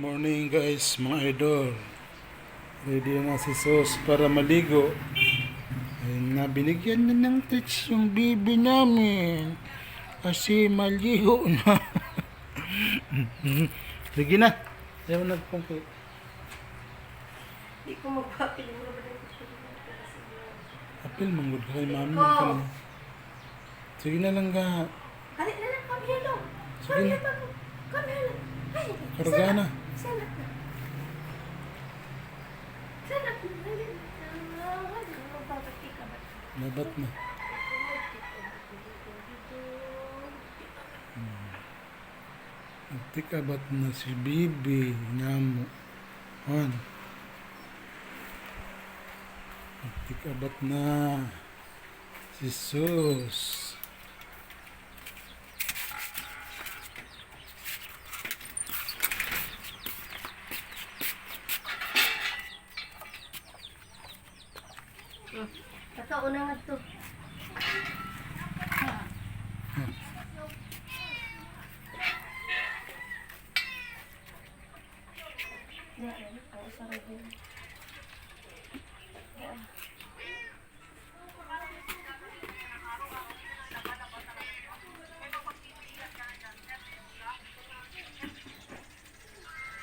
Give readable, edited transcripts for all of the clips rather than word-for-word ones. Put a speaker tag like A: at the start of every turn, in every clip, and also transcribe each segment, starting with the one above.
A: Morning guys, mga idol. Ready na si Sos para maligo. Ayun na, binigyan na ng treats yung bibi namin. Kasi maligo na. Sige na. Ayaw nagpungkit.
B: Hindi ko magpapil mo ba ng
A: Apil, manggod ka kay mami.
B: Ikaw.
A: Sige na lang ka.
B: Halit na lang, kami hello.
A: Sige na.
B: Kami hello. Ay,
A: Karga na.
B: Sanap na. Sanap na. Magpapati ka ba?
A: Labat na. Nagtikabat na si bibi namo. Han. Nagtikabat na si Sos.
B: Katauna nga to.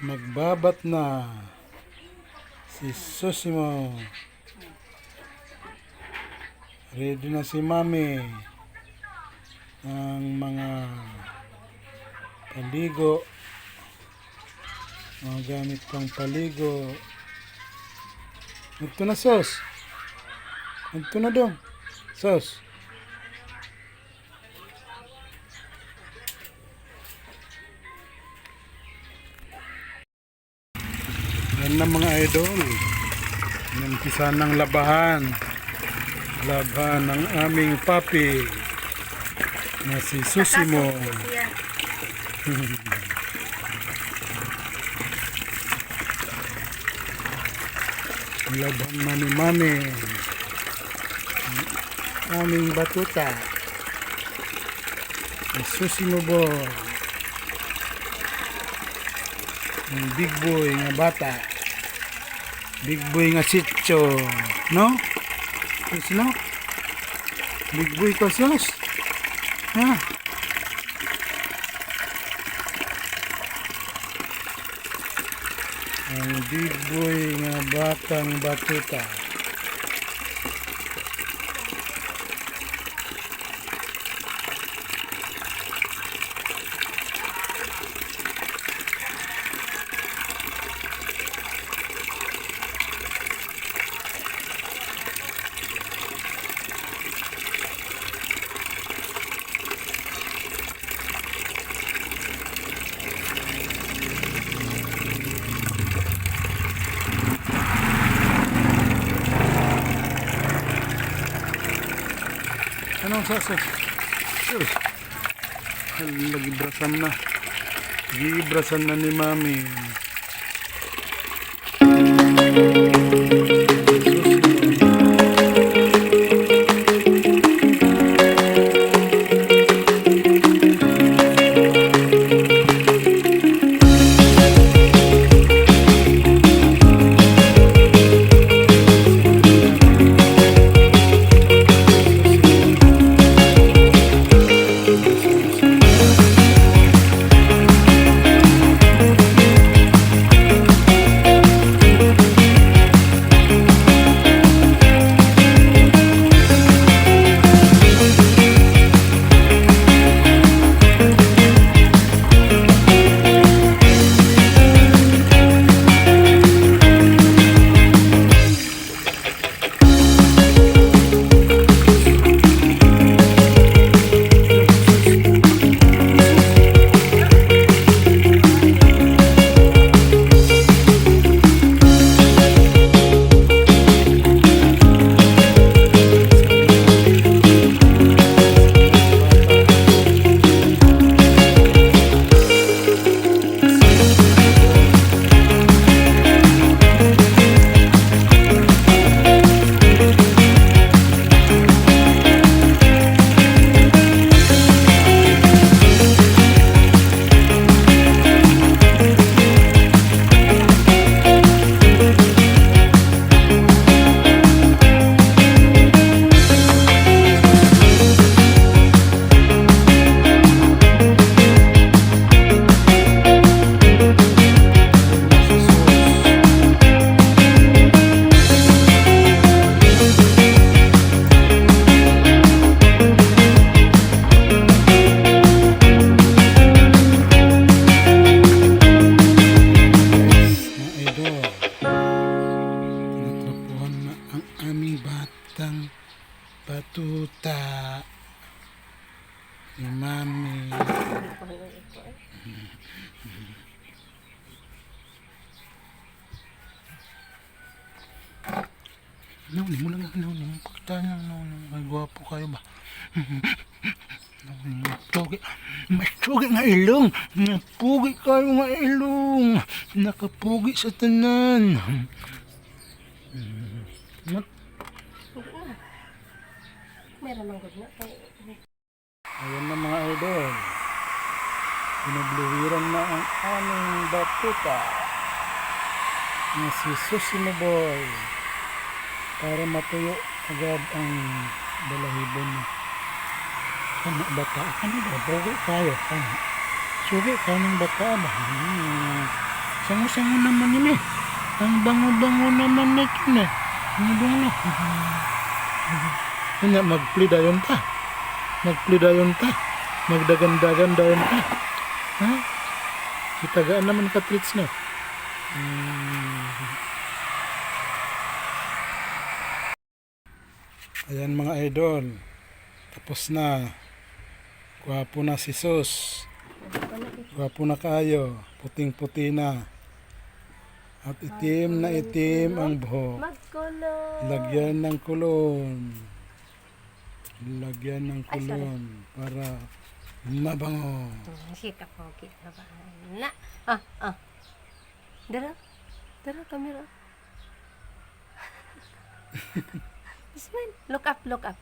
A: Magbabat na si Susimo. Ready na si Mami ng mga paligo, mga gamit pang paligo. Ito na Sos. Ito na dong Sos. Yan na mga idol. Nampisa ng labahan ng aming papi na si Susimo. Laban na ni Mami ang aming batuta si Susimo boy, ang big boy nga bata, big boy nga sityo, no? No? Big boy ka Sos. Ha? Ang big boy nga batang batuta. Anong sasas? Sus. Nagibrasan na. Gibrasan na ni Mami. Naunin mo lang. Naunin mo. Pakita niyo. Naunin mo. Ay, gwapo kayo ba? Naunin mo. Pogi. Mas pogi nga ilong. Napugi kayo nga ilong. Nakapugi sa tanan. Mat.
B: Meron ng good na.
A: Ayan na mga idol. Pinabluwiran na ang aming batuta na si Susimo Boy para matuyo agad ang balahibon na ano bata ano ba bogo tayo ano sugi ka ng bata ba sango-sango naman yun eh ang bango-bango naman nito eh ang bango na mag-play dayon ta magdagan-dagan dayon ta ha itagaan naman ka-treats na Ayan mga idol. Tapos na. Gwapo na si Sus. Gwapo na kayo. Puting-puti na. At itim na itim ang buhok.
B: Magkulong.
A: Lagyan ng kulon. Lagyan ng kulon. Para mabango.
B: Sika po kita ba? Na. Dara. Dara kamera. Smile. Look up. Look up.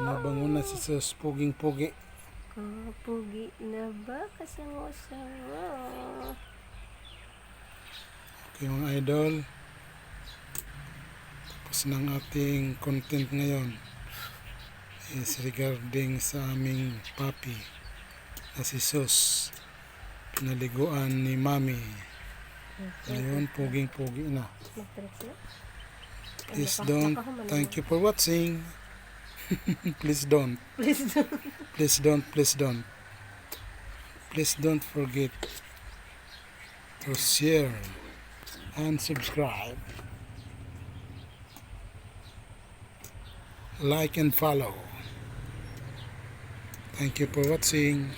A: Mabango na si Sus. Puging-pugi.
B: Pugi na ba? Kasango-sango.
A: Okay mga idol. Tapos ng ating content ngayon is regarding sa aming puppy na si Sus. Pinaliguan ni Mami. Ngayon, puging-pugi na.
B: Mag-tricks na?
A: Please don't. Thank you for watching. Please don't. Please don't forget to share and subscribe. Like and follow. Thank you for watching.